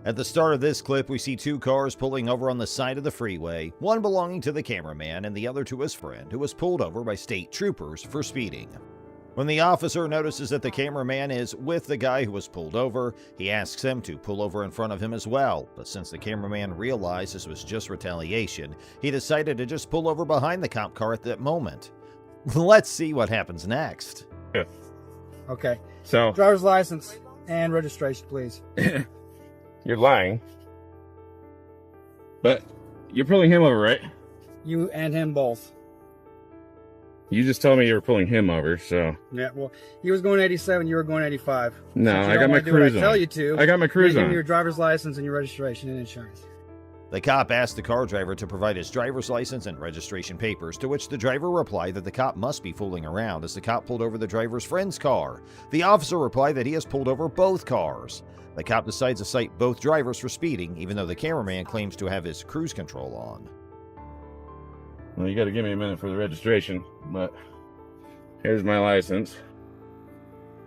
At the start of this clip, we see two cars pulling over on the side of the freeway, one belonging to the cameraman and the other to his friend, who was pulled over by state troopers for speeding. When the officer notices that the cameraman is with the guy who was pulled over, he asks him to pull over in front of him as well, but since the cameraman realized this was just retaliation, he decided to just pull over behind the cop car at that moment. Let's see what happens next. Okay. So, driver's license and registration, please. You're lying. But you're pulling him over, right? You and him both. You just told me you were pulling him over, so. Yeah, well, he was going 87, you were going 85. No, I got my cruise on. I tell you to. I got my cruise on. Give me your driver's license and your registration and insurance. The cop asked the car driver to provide his driver's license and registration papers, to which the driver replied that the cop must be fooling around as the cop pulled over the driver's friend's car. The officer replied that he has pulled over both cars. The cop decides to cite both drivers for speeding, even though the cameraman claims to have his cruise control on. Well, you got to give me a minute for the registration, but here's my license.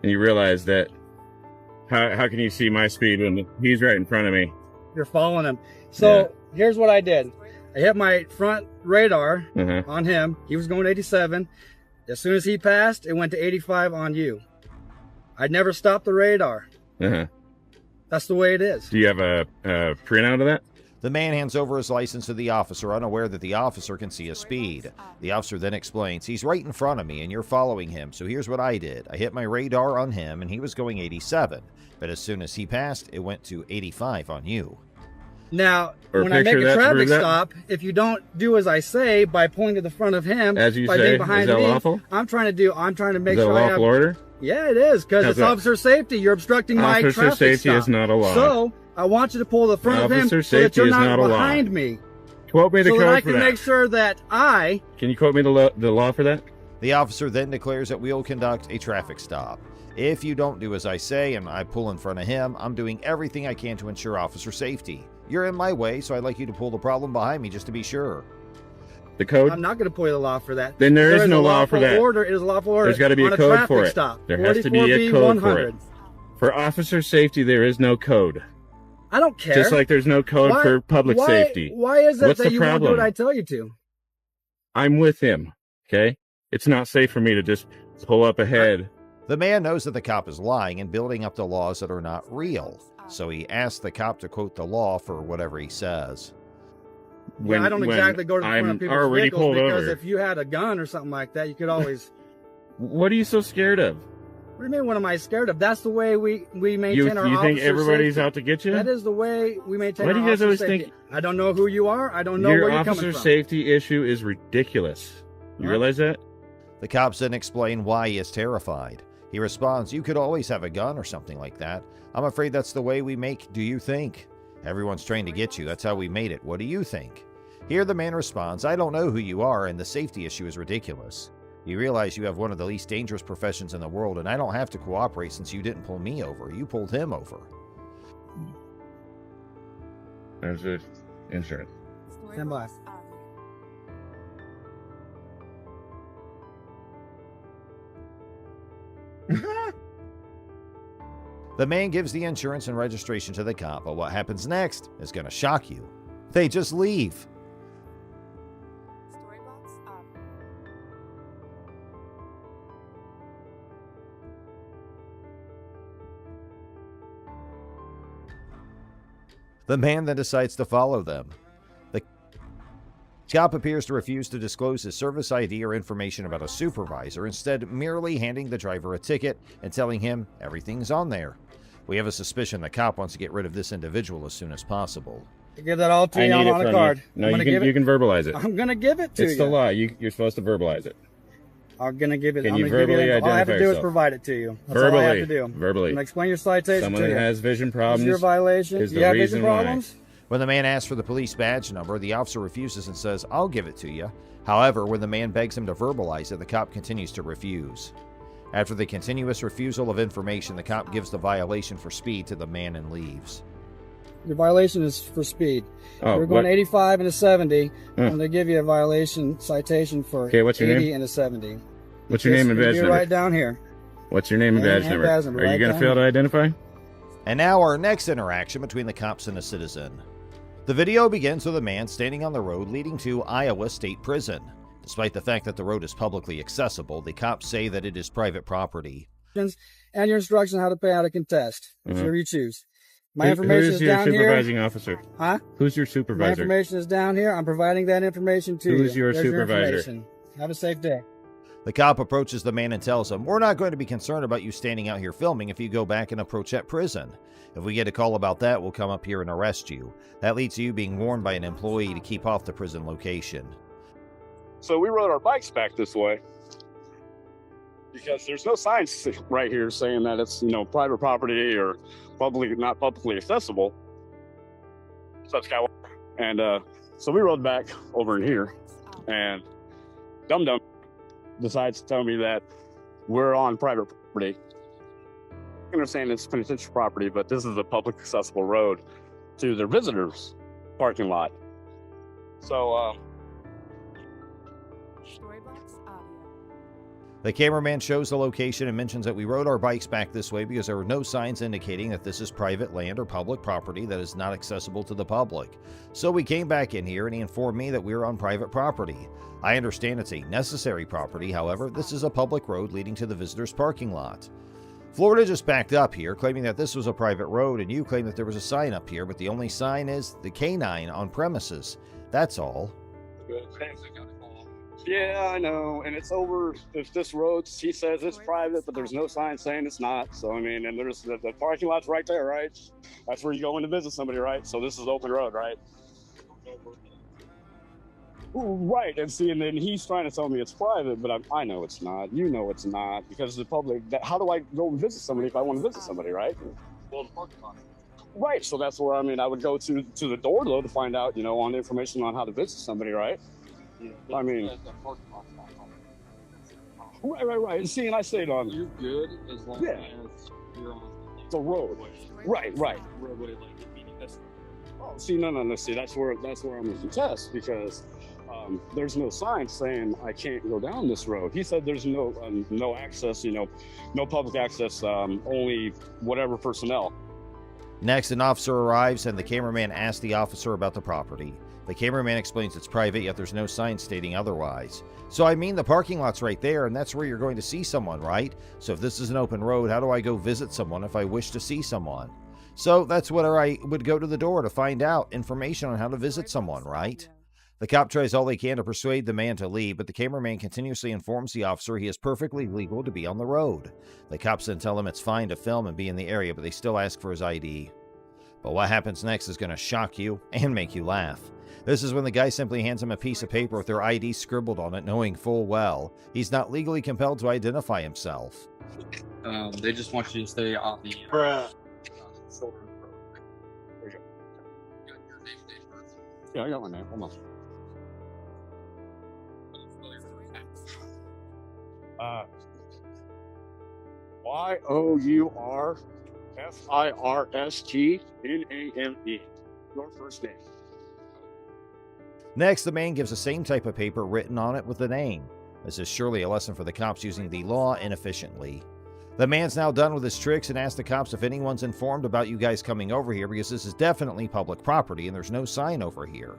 And you realize that, how can you see my speed when he's right in front of me? You're following him. So here's what I did. I hit my front radar on him. He was going 87. As soon as he passed, it went to 85 on you. I never stopped the radar. That's the way it is. Do you have a printout of that? The man hands over his license to the officer, unaware that the officer can see his speed. The officer then explains, he's right in front of me and you're following him, so here's what I did. I hit my radar on him and he was going 87, but as soon as he passed, it went to 85 on you. Now, when I make a traffic stop, if you don't do as I say by pointing to the front of him, as you by say, being behind is that me, lawful? I'm trying to make sure is that a lawful order? Yeah, it is, because it's officer safety. You're obstructing my traffic stop. Officer safety is not a law. So, I want you to pull the front of him so that you're not behind me. Quote me the code for that. So that I can make sure that I... Can you quote me the law for that? The officer then declares that we'll conduct a traffic stop. If you don't do as I say and I pull in front of him, I'm doing everything I can to ensure officer safety. You're in my way, so I'd like you to pull the problem behind me just to be sure. The code? I'm not going to pull you the law for that. Then there is no law for that. It is a lawful order. There's got to be a code for it. There has to be a code for it. For officer safety, there is no code. I don't care. Just like there's no code for public safety. Why is it that you won't do what I tell you to? I'm with him, okay? It's not safe for me to just pull up ahead. The man knows that the cop is lying and building up the laws that are not real, so he asks the cop to quote the law for whatever he says. I don't exactly go to the front of people's vehicles, because if you had a gun or something like that, you could always... What are you so scared of? What do you mean, what am I scared of? That's the way we maintain our officer safety. You think everybody's out to get you? That is the way we maintain our officer safety. Why do you guys always think... I don't know who you are. I don't know where you're coming from. Your officer safety issue is ridiculous. You realize that? The cops then explain why he is terrified. He responds, you could always have a gun or something like that. I'm afraid that's the way we make do you think. Everyone's trying to get you. That's how we made it. What do you think? Here the man responds, I don't know who you are, and the safety issue is ridiculous. You realize you have one of the least dangerous professions in the world, and I don't have to cooperate since you didn't pull me over. You pulled him over. There's the insurance. Stand by. The man gives the insurance and registration to the cop, but what happens next is going to shock you. They just leave. The man then decides to follow them. The cop appears to refuse to disclose his service ID or information about a supervisor, instead merely handing the driver a ticket and telling him everything's on there. We have a suspicion the cop wants to get rid of this individual as soon as possible. I give that all to you on a card. No, you can verbalize it. I'm going to give it to you. It's the law. You're supposed to verbalize it. I'm going to give it. Can you verbally identify yourself? All I have to do is provide it to you. That's all I have to do. Verbally. I'm going to explain your citation Someone that has vision problems. Your violation. Is the reason why. When the man asks for the police badge number, the officer refuses and says, I'll give it to you. However, when the man begs him to verbalize it, the cop continues to refuse. After the continuous refusal of information, the cop gives the violation for speed to the man and leaves. Your violation is for speed. Oh, you're going 85 and a 70. I'm going to give you a violation citation for 80 and a 70. What's your name and badge number? Right down here. What's your name and badge number? Are you going to fail to identify? And now our next interaction between the cops and a citizen. The video begins with a man standing on the road leading to Iowa State Prison. Despite the fact that the road is publicly accessible, the cops say that it is private property. And your instructions on how to pay out a contest, whichever you choose. My information is down here. Who's your supervising officer? Huh? Who's your supervisor? My information is down here. I'm providing that information to you. Who's your supervisor? Have a safe day. The cop approaches the man and tells him, "We're not going to be concerned about you standing out here filming if you go back and approach that prison. If we get a call about that, we'll come up here and arrest you. That leads to you being warned by an employee to keep off the prison location." So we rode our bikes back this way because there's no signs right here saying that it's, private property or not publicly accessible. Such guy. And so we rode back over in here, and Dum Dum decides to tell me that we're on private property. I understand it's penitentiary property, but this is a public accessible road to their visitors' parking lot. So, the cameraman shows the location and mentions that we rode our bikes back this way because there were no signs indicating that this is private land or public property that is not accessible to the public. So we came back in here and he informed me that we were on private property. I understand it's a necessary property, however, this is a public road leading to the visitor's parking lot. Florida just backed up here, claiming that this was a private road, and you claim that there was a sign up here, but the only sign is the K9 on premises. That's all. yeah, I know, and it's over. If this road, he says it's private, but there's no sign saying it's not. So, and there's the parking lot's right there, right? That's where you go in to visit somebody, right? So this is open road, right? Right, and then he's trying to tell me it's private, but I know it's not. You know it's not, because the public, how do I go and visit somebody if I want to visit somebody, right? Well, the parking lot. Right, so that's where, I would go to the door, though, to find out, on information on how to visit somebody, right? Yeah, Right. See, and I say it on... You're good as long as you're on the road. Right. Roadway, oh, see, no. See, that's where I'm going to contest, because there's no sign saying I can't go down this road. He said there's no access, no public access, only whatever personnel. Next, an officer arrives and the cameraman asks the officer about the property. The cameraman explains it's private, yet there's no sign stating otherwise. So the parking lot's right there, and that's where you're going to see someone, right? So if this is an open road, how do I go visit someone if I wish to see someone? So that's where I would go to the door to find out information on how to visit someone, right? The cop tries all he can to persuade the man to leave, but the cameraman continuously informs the officer he is perfectly legal to be on the road. The cops then tell him it's fine to film and be in the area, but they still ask for his ID. But what happens next is going to shock you and make you laugh. This is when the guy simply hands him a piece of paper with their ID scribbled on it, knowing full well he's not legally compelled to identify himself. They just want you to stay on the shoulder. Yeah, I got my name. Hold on. YOURFIRSTNAME. Your first name. Next, the man gives the same type of paper written on it with the name. This is surely a lesson for the cops using the law inefficiently. The man's now done with his tricks and asks the cops if anyone's informed about you guys coming over here, because this is definitely public property and there's no sign over here.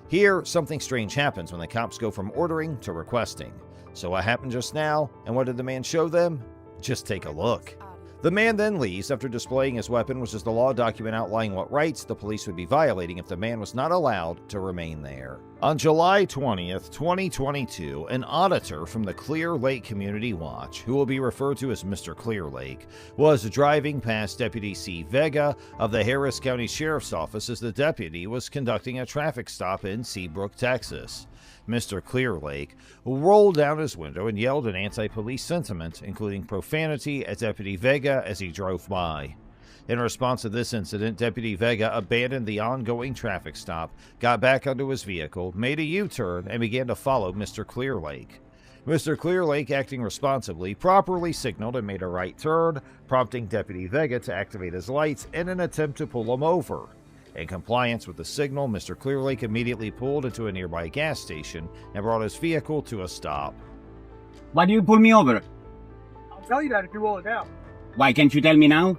Here, something strange happens when the cops go from ordering to requesting. So what happened just now, and what did the man show them? Just take a look. The man then leaves after displaying his weapon, which is the law document outlining what rights the police would be violating if the man was not allowed to remain there. On July 20th, 2022, an auditor from the Clear Lake Community Watch, who will be referred to as Mr. Clear Lake, was driving past Deputy C. Vega of the Harris County Sheriff's Office as the deputy was conducting a traffic stop in Seabrook, Texas. Mr. Clear Lake rolled down his window and yelled an anti-police sentiment, including profanity at Deputy Vega as he drove by. In response to this incident, Deputy Vega abandoned the ongoing traffic stop, got back onto his vehicle, made a U-turn, and began to follow Mr. Clear Lake. Mr. Clear Lake, acting responsibly, properly signaled and made a right turn, prompting Deputy Vega to activate his lights in an attempt to pull him over. In compliance with the signal, Mr. Clear Lake immediately pulled into a nearby gas station and brought his vehicle to a stop. Why do you pull me over? I'll tell you that if you roll it down. Why can't you tell me now?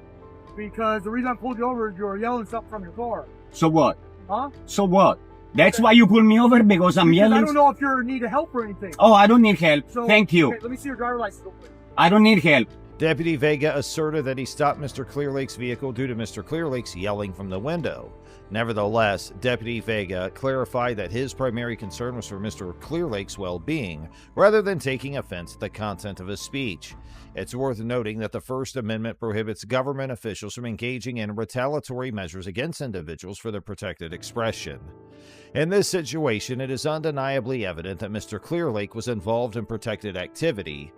Because the reason I pulled you over is you were yelling something from your car. So what? Huh? So what? That's why you pulled me over, because I'm Because yelling? I don't know if you're in need of help or anything. Oh, I don't need help. So, Thank you. Okay, let me see your driver's license real quick. I don't need help. Deputy Vega asserted that he stopped Mr. Clearlake's vehicle due to Mr. Clearlake's yelling from the window. Nevertheless, Deputy Vega clarified that his primary concern was for Mr. Clearlake's well-being, rather than taking offense at the content of his speech. It's worth noting that the First Amendment prohibits government officials from engaging in retaliatory measures against individuals for their protected expression. In this situation, it is undeniably evident that Mr. Clearlake was involved in protected activity,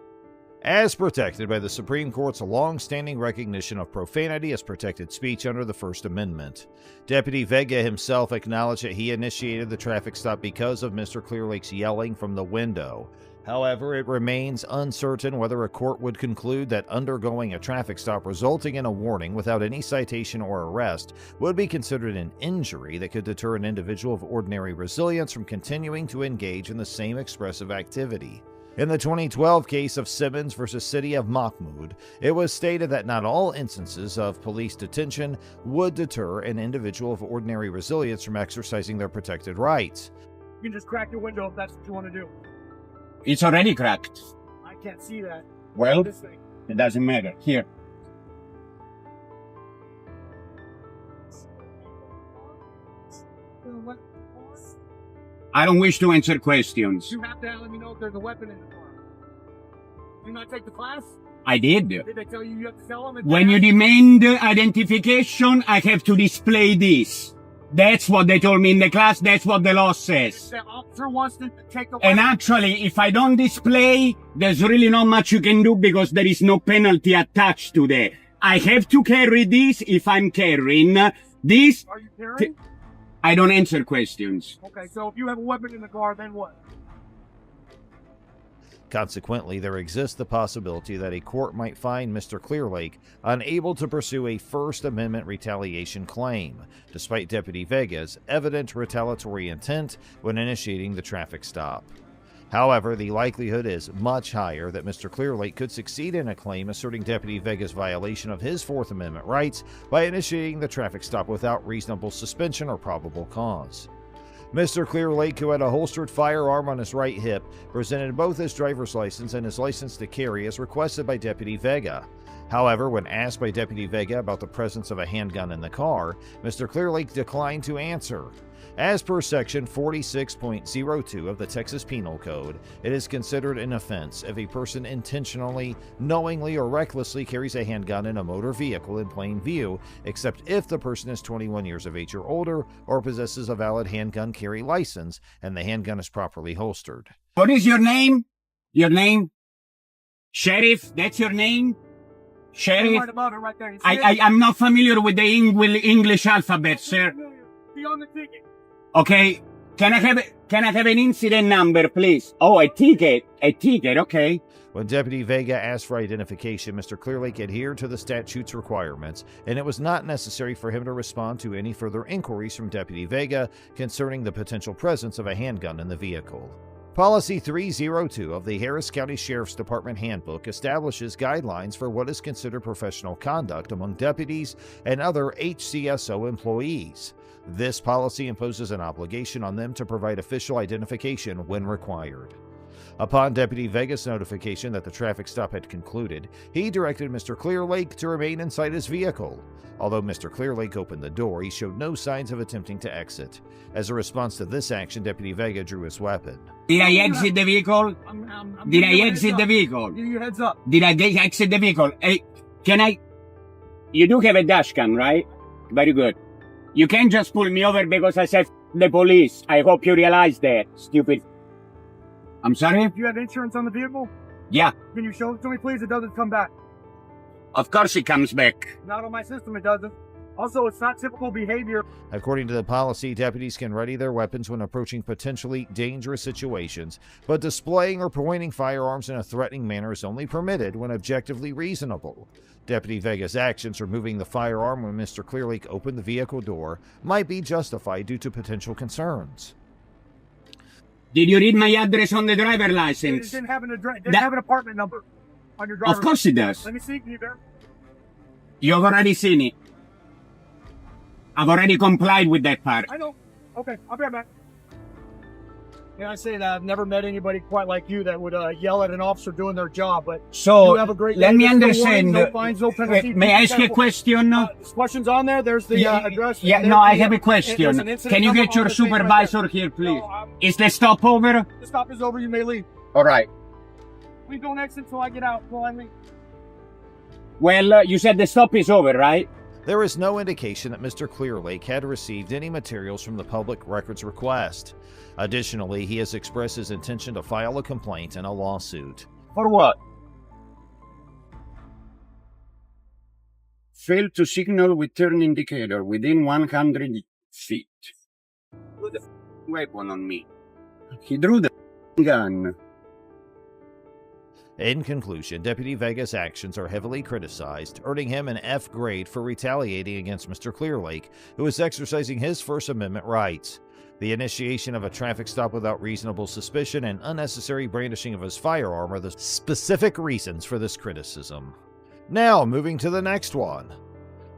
as protected by the Supreme Court's long-standing recognition of profanity as protected speech under the First Amendment. Deputy Vega himself acknowledged that he initiated the traffic stop because of Mr. Clearlake's yelling from the window. However, it remains uncertain whether a court would conclude that undergoing a traffic stop resulting in a warning without any citation or arrest would be considered an injury that could deter an individual of ordinary resilience from continuing to engage in the same expressive activity. In the 2012 case of Simmons v. City of Mahmoud, it was stated that not all instances of police detention would deter an individual of ordinary resilience from exercising their protected rights. You can just crack your window if that's what you want to do. It's already cracked. I can't see that. Well, This thing. it doesn't matter. Here. What? I don't wish to answer questions. You have to let me know if there's a weapon in the car. Do you not take the class? I did. Did they tell you you have to tell them? When you demand identification, I have to display this. That's what they told me in the class. That's what the law says. The officer wants to take the And weapon. actually, if I don't display, there's really not much you can do because there is no penalty attached to that. I have to carry this if I'm carrying this. Are you carrying? I don't answer questions. Okay, so if you have a weapon in the car, then what? Consequently, there exists the possibility that a court might find Mr. Clearlake unable to pursue a First Amendment retaliation claim, despite Deputy Vega's evident retaliatory intent when initiating the traffic stop. However, the likelihood is much higher that Mr. Clearlake could succeed in a claim asserting Deputy Vega's violation of his Fourth Amendment rights by initiating the traffic stop without reasonable suspicion or probable cause. Mr. Clearlake, who had a holstered firearm on his right hip, presented both his driver's license and his license to carry as requested by Deputy Vega. However, when asked by Deputy Vega about the presence of a handgun in the car, Mr. Clearlake declined to answer. As per Section 46.02 of the Texas Penal Code, it is considered an offense if a person intentionally, knowingly, or recklessly carries a handgun in a motor vehicle in plain view, except if the person is 21 years of age or older or possesses a valid handgun carry license and the handgun is properly holstered. What is your name? Your name? Sheriff, that's your name? Sheriff? Right above it, right there. You see it? I'm not familiar with the English alphabet, sir. Be on the ticket. Okay, can I have an incident number, please? Oh, a ticket, okay. When Deputy Vega asked for identification, Mr. Clearlake adhered to the statute's requirements, and it was not necessary for him to respond to any further inquiries from Deputy Vega concerning the potential presence of a handgun in the vehicle. Policy 302 of the Harris County Sheriff's Department Handbook establishes guidelines for what is considered professional conduct among deputies and other HCSO employees. This policy imposes an obligation on them to provide official identification when required. Upon Deputy Vega's notification that the traffic stop had concluded, he directed Mr. Clearlake to remain inside his vehicle. Although Mr. Clearlake opened the door, he showed no signs of attempting to exit. As a response to this action, Deputy Vega drew his weapon. Did I exit the vehicle? Did I exit the vehicle? Give you a heads up. Did I exit the vehicle? Hey, you do have a dashcam, right? Very good. You can't just pull me over because I said the police. I hope you realize that, stupid. I'm sorry? Do you have insurance on the vehicle? Yeah, Can you show it to me, please? It doesn't come back. of course it comes back. Not on my system, it doesn't. Also, it's not typical behavior. According to the policy, deputies can ready their weapons when approaching potentially dangerous situations, but displaying or pointing firearms in a threatening manner is only permitted when objectively reasonable. Deputy Vega's actions removing the firearm when Mr. Clearlake opened the vehicle door might be justified due to potential concerns. Did you read my address on the driver It license? didn't have an address. Didn't have an apartment number on your driver's Of course it does. Let me see. Can you verify? You've already seen it. I've already complied with that part. I know. Okay, I'll be right back. Yeah, I say that I've never met anybody quite like you that would yell at an officer doing their job, but So, you have a great let day. me There's no understand. warnings, no fines, no penalties. May I ask you a question? This question's on there. There's the address. Yeah, There's no, I the- have a there's question. an incident Can you number get your on the thing right supervisor there. here, please? No, Is the stop over? the stop is over. You may leave. All right. Please don't exit until I get out. Until I leave. Well, you said the stop is over, right? There is no indication that Mr. Clearlake had received any materials from the public records request. Additionally, he has expressed his intention to file a complaint and a lawsuit. For what? Failed to signal with turn indicator within 100 feet. Drew the weapon on me. He drew the gun. In conclusion, Deputy Vega's actions are heavily criticized, earning him an F grade for retaliating against Mr. Clearlake, who is exercising his First Amendment rights. The initiation of a traffic stop without reasonable suspicion and unnecessary brandishing of his firearm are the specific reasons for this criticism. Now, moving to the next one.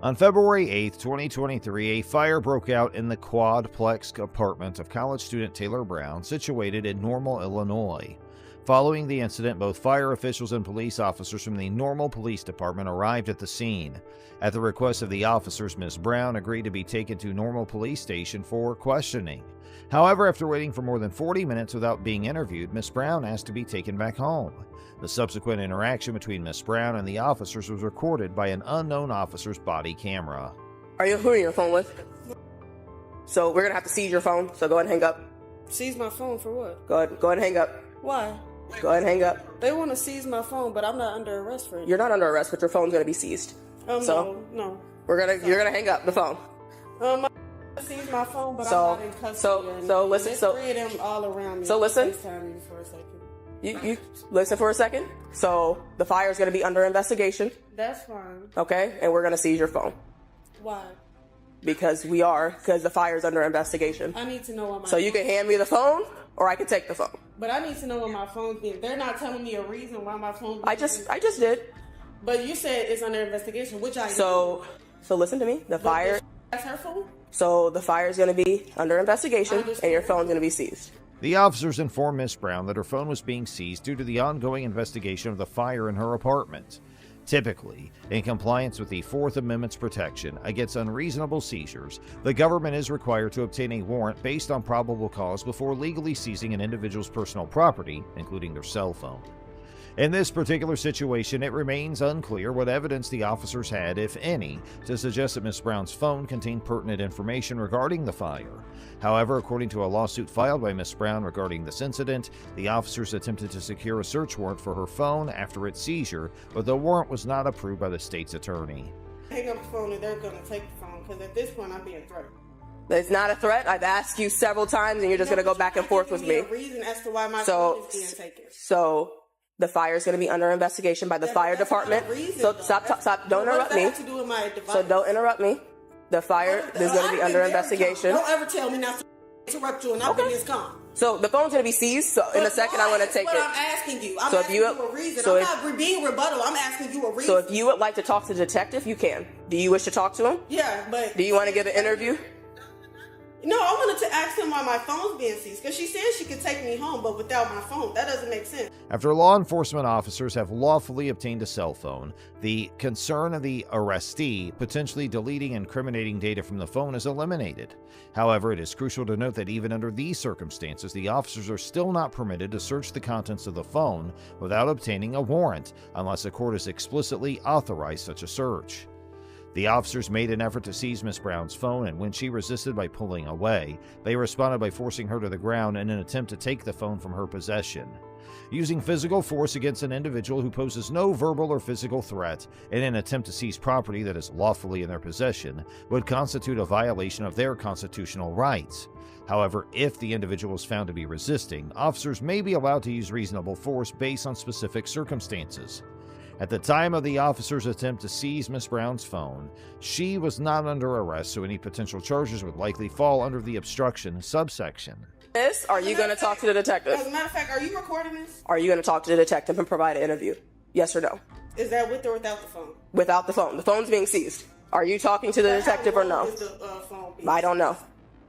On February 8, 2023, a fire broke out in the quadplex apartment of college student Taylor Brown, situated in Normal, Illinois. Following the incident, both fire officials and police officers from the Normal Police Department arrived at the scene. At the request of the officers, Ms. Brown agreed to be taken to Normal Police Station for questioning. However, after waiting for more than 40 minutes without being interviewed, Ms. Brown asked to be taken back home. The subsequent interaction between Ms. Brown and the officers was recorded by an unknown officer's body camera. Who are you on your phone with? So we're gonna have to seize your phone, so go ahead and hang up. Seize my phone for what? Go ahead and hang up. Why? Go ahead and hang up. They want to seize my phone, but I'm not under arrest for it. You're not under arrest, but your phone's gonna be seized. So no. you're gonna hang up the phone. I seized my phone, but So- I'm not in custody. so listen, There's so- three of them all around me. so listen. FaceTime me for a second. You listen for a second. So the fire's gonna be under investigation, That's fine. okay? And we're gonna seize your phone Why? because the fire's under investigation. I need to know what my So you can hand me the phone, or I can take the phone. But I need to know what my phone's being. They're not telling me a reason why my phone's being I just did. But you said it's under investigation, which I So listen to me. The fire. That's her phone? So the fire's gonna be under investigation, and your phone's gonna be seized. The officers informed Ms. Brown that her phone was being seized due to the ongoing investigation of the fire in her apartment. Typically, in compliance with the Fourth Amendment's protection against unreasonable seizures, the government is required to obtain a warrant based on probable cause before legally seizing an individual's personal property, including their cell phone. In this particular situation, it remains unclear what evidence the officers had, if any, to suggest that Ms. Brown's phone contained pertinent information regarding the fire. However, according to a lawsuit filed by Ms. Brown regarding this incident, the officers attempted to secure a search warrant for her phone after its seizure, but the warrant was not approved by the state's attorney. Hang up the phone and they're going to take the phone because at this point I'm being threatened. It's not a threat. I've asked you several times, and you're just gonna go back and forth with me. A reason as to why my So, phone is being taken. so the fire is gonna be under investigation by the fire That's not department. a reason, So though. stop. Don't What does interrupt that me. have to do with my device? So don't interrupt me. The fire is gonna be under investigation. Don't ever tell me not to interrupt you and I'll be calm. So the phone's gonna be seized. So in a second, I'm gonna take That's it. what I'm asking you. I'm So if asking you- you a reason. so I'm if- not being rebuttal. I'm asking you a reason. So if you would like to talk to the detective, you can. Do you wish to talk to him? Yeah, but... Do you want to give an interview? No, I wanted to ask him why my phone's being seized. Because she said she could take me home, but without my phone. That doesn't make sense. After law enforcement officers have lawfully obtained a cell phone, the concern of the arrestee potentially deleting incriminating data from the phone is eliminated. However, it is crucial to note that even under these circumstances, the officers are still not permitted to search the contents of the phone without obtaining a warrant, unless a court has explicitly authorized such a search. The officers made an effort to seize Miss Brown's phone, and when she resisted by pulling away, they responded by forcing her to the ground in an attempt to take the phone from her possession. Using physical force against an individual who poses no verbal or physical threat in an attempt to seize property that is lawfully in their possession would constitute a violation of their constitutional rights. However, if the individual is found to be resisting, officers may be allowed to use reasonable force based on specific circumstances. At the time of the officer's attempt to seize Miss Brown's phone, she was not under arrest, so any potential charges would likely fall under the obstruction subsection. Are you going to talk to the detective? As a matter of fact, are you recording this? Are you going to talk to the detective and provide an interview? Yes or no? Is that with or without the phone? Without the phone. The phone's being seized. Are you talking to the detective or no? Is the phone being I don't know.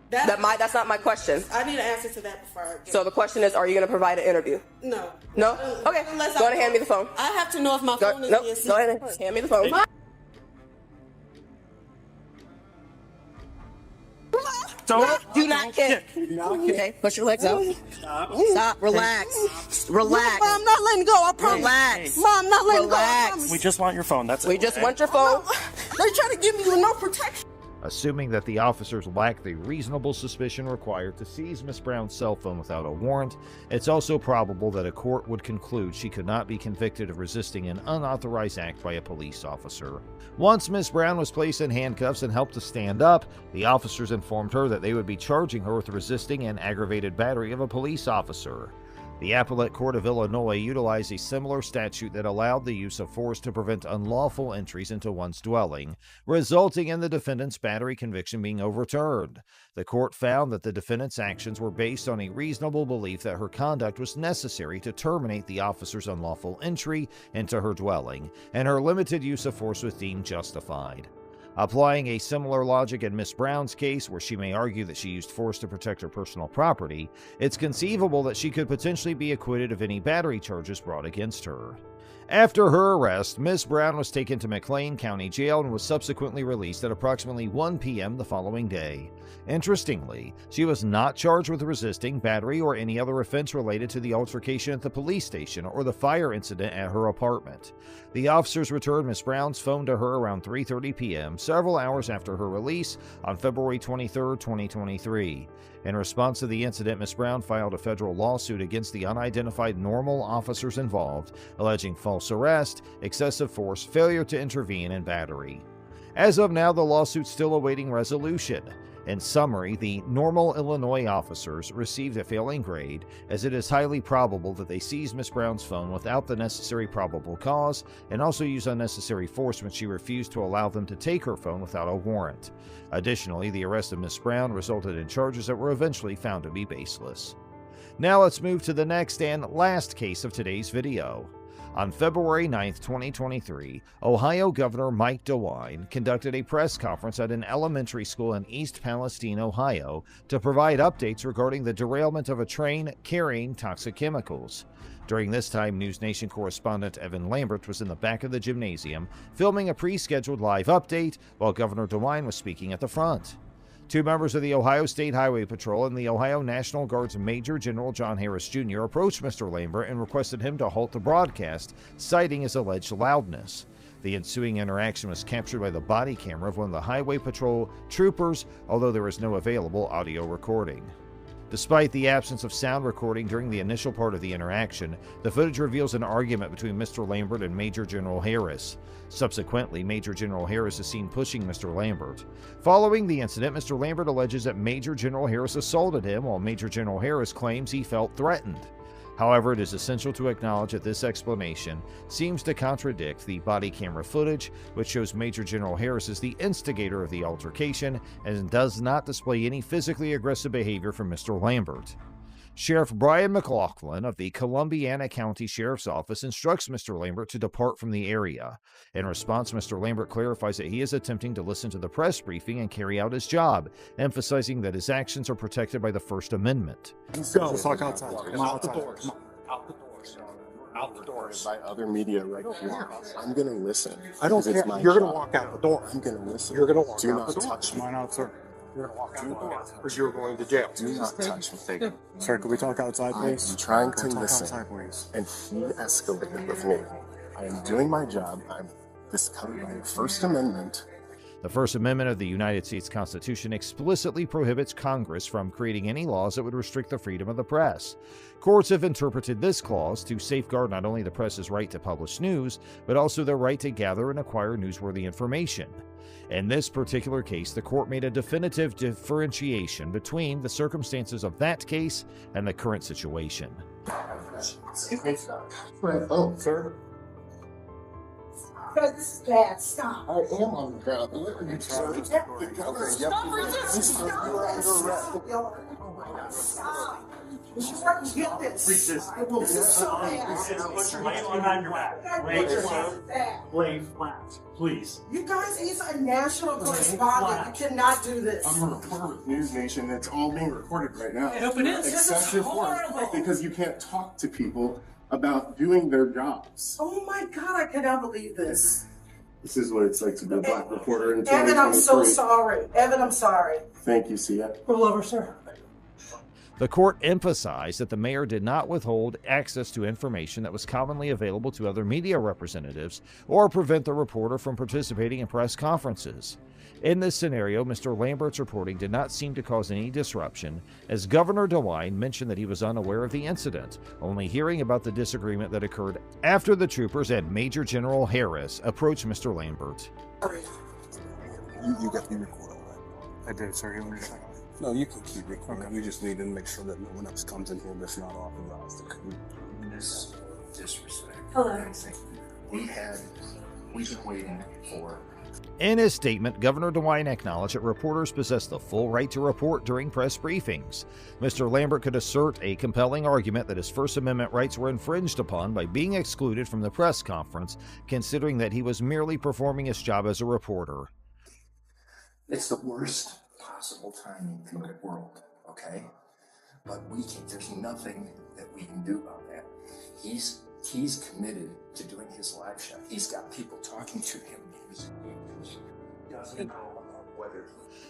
That's not my question. I need an answer to that before I So the question is, are you going to provide an interview? No. No? Okay. Go ahead and hand me the phone. I have to know if my phone is Nope. being seized. Go ahead and hand me the phone. Do not kick. Okay, push your legs out. Stop. Relax. Relax. Mom, I'm not letting go. I promise. Relax. Mom, I'm not letting go. I Relax. promise. We just want your phone. That's it. We just want your phone. They're trying to give me no protection. Assuming that the officers lack the reasonable suspicion required to seize Miss Brown's cell phone without a warrant, it's also probable that a court would conclude she could not be convicted of resisting an unauthorized act by a police officer. Once Miss Brown was placed in handcuffs and helped to stand up, the officers informed her that they would be charging her with resisting an aggravated battery of a police officer. The Appellate Court of Illinois utilized a similar statute that allowed the use of force to prevent unlawful entries into one's dwelling, resulting in the defendant's battery conviction being overturned. The court found that the defendant's actions were based on a reasonable belief that her conduct was necessary to terminate the officer's unlawful entry into her dwelling, and her limited use of force was deemed justified. Applying a similar logic in Miss Brown's case, where she may argue that she used force to protect her personal property, it's conceivable that she could potentially be acquitted of any battery charges brought against her. After her arrest, Miss Brown was taken to McLean County Jail and was subsequently released at approximately 1 p.m. the following day. Interestingly, she was not charged with resisting, battery, or any other offense related to the altercation at the police station or the fire incident at her apartment. The officers returned Miss Brown's phone to her around 3:30 p.m., several hours after her release on February 23, 2023. In response to the incident, Miss Brown filed a federal lawsuit against the unidentified normal officers involved, alleging false arrest, excessive force, failure to intervene, and battery. As of now, the lawsuit's still awaiting resolution. In summary, the normal Illinois officers received a failing grade, as it is highly probable that they seized Miss Brown's phone without the necessary probable cause and also used unnecessary force when she refused to allow them to take her phone without a warrant. Additionally, the arrest of Miss Brown resulted in charges that were eventually found to be baseless. Now let's move to the next and last case of today's video. On February 9, 2023, Ohio Governor Mike DeWine conducted a press conference at an elementary school in East Palestine, Ohio, to provide updates regarding the derailment of a train carrying toxic chemicals. During this time, News Nation correspondent Evan Lambert was in the back of the gymnasium, filming a pre-scheduled live update while Governor DeWine was speaking at the front. Two members of the Ohio State Highway Patrol and the Ohio National Guard's Major General John Harris Jr. approached Mr. Lambert and requested him to halt the broadcast, citing his alleged loudness. The ensuing interaction was captured by the body camera of one of the Highway Patrol troopers, although there is no available audio recording. Despite the absence of sound recording during the initial part of the interaction, the footage reveals an argument between Mr. Lambert and Major General Harris. Subsequently, Major General Harris is seen pushing Mr. Lambert. Following the incident, Mr. Lambert alleges that Major General Harris assaulted him, while Major General Harris claims he felt threatened. However, it is essential to acknowledge that this explanation seems to contradict the body camera footage, which shows Major General Harris as the instigator of the altercation and does not display any physically aggressive behavior from Mr. Lambert. Sheriff Brian McLaughlin of the Columbiana County Sheriff's Office instructs Mr. Lambert to depart from the area. In response, Mr. Lambert clarifies that he is attempting to listen to the press briefing and carry out his job, emphasizing that his actions are protected by the First Amendment. Go. Let's talk outside. Come out the door. Come on. Out the doors. Out the doors. By other media right here. I'm gonna listen. I don't care. You're gonna walk out the door. I'm gonna listen. You're gonna walk Do out the door. not touch me. Come on out, sir. You're gonna walk out the door, or you're going to jail. Do not touch me. Sir, can we talk outside, please? I'm trying to Can we talk listen. outside, please? And he escalated with me. I am doing my job. This covered by the First Amendment. The First Amendment of the United States Constitution explicitly prohibits Congress from creating any laws that would restrict the freedom of the press. Courts have interpreted this clause to safeguard not only the press's right to publish news, but also their right to gather and acquire newsworthy information. In this particular case, the court made a definitive differentiation between the circumstances of that case and the current situation. Excuse me. My phone. Sir? Because this is bad. Stop. I am on the ground. Look at you, sir. The governor. Stop resisting. Stop. Stop. Get this. I will this is so bad. Put your hand on your back. Lay flat, please. You guys, he's a national correspondent. You cannot do this. I'm a reporter with News Nation. It's all being recorded right now. I hope it is. Excessive work. Because you can't talk to people about doing their jobs. Oh my God, I cannot believe this. This is what it's like to be a black reporter in Evan, I'm so 2023. sorry. Evan, I'm sorry. Thank you, Sia. Pull over, sir. The court emphasized that the mayor did not withhold access to information that was commonly available to other media representatives or prevent the reporter from participating in press conferences. In this scenario, Mr. Lambert's reporting did not seem to cause any disruption, as Governor DeWine mentioned that he was unaware of the incident, only hearing about the disagreement that occurred after the troopers and Major General Harris approached Mr. Lambert. You got me recording, right? I did, sir. You understand? No, you can keep recording. Okay. We just need to make sure that no one else comes in here that's not authorized. This disrespect. Hello. We've been waiting for. In his statement, Governor DeWine acknowledged that reporters possess the full right to report during press briefings. Mr. Lambert could assert a compelling argument that his First Amendment rights were infringed upon by being excluded from the press conference, considering that he was merely performing his job as a reporter. It's the worst possible timing in the world, okay? But there's nothing that we can do about that. He's committed to doing his live show. He's got people talking to him. He doesn't know whether.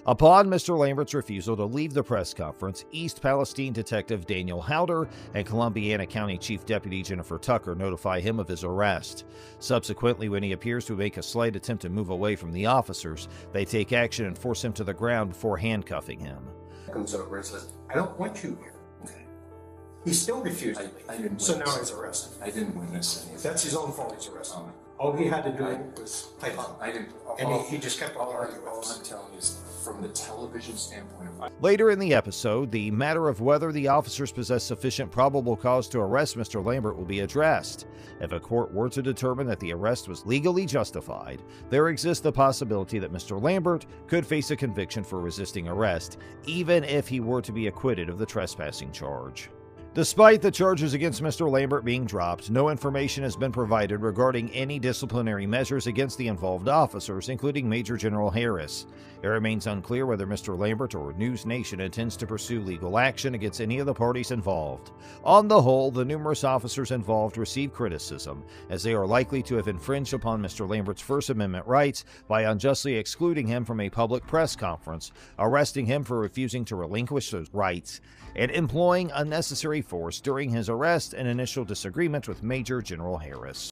Upon Mr. Lambert's refusal to leave the press conference, East Palestine Detective Daniel Howder and Columbiana County Chief Deputy Jennifer Tucker notify him of his arrest. Subsequently, when he appears to make a slight attempt to move away from the officers, they take action and force him to the ground before handcuffing him. Comes over and says, I don't want you here. Okay. He still refused. I didn't So witness now he's arrested. I didn't witness anything. That's his own fault. He's arrested. All he had to do was type up. I didn't. And he just kept on All arguing. I'm telling you is, from the television standpoint of Later in the episode, the matter of whether the officers possess sufficient probable cause to arrest Mr. Lambert will be addressed. If a court were to determine that the arrest was legally justified, there exists the possibility that Mr. Lambert could face a conviction for resisting arrest, even if he were to be acquitted of the trespassing charge. Despite the charges against Mr. Lambert being dropped, no information has been provided regarding any disciplinary measures against the involved officers, including Major General Harris. It remains unclear whether Mr. Lambert or News Nation intends to pursue legal action against any of the parties involved. On the whole, the numerous officers involved receive criticism, as they are likely to have infringed upon Mr. Lambert's First Amendment rights by unjustly excluding him from a public press conference, arresting him for refusing to relinquish those rights, and employing unnecessary force during his arrest and initial disagreement with Major General Harris.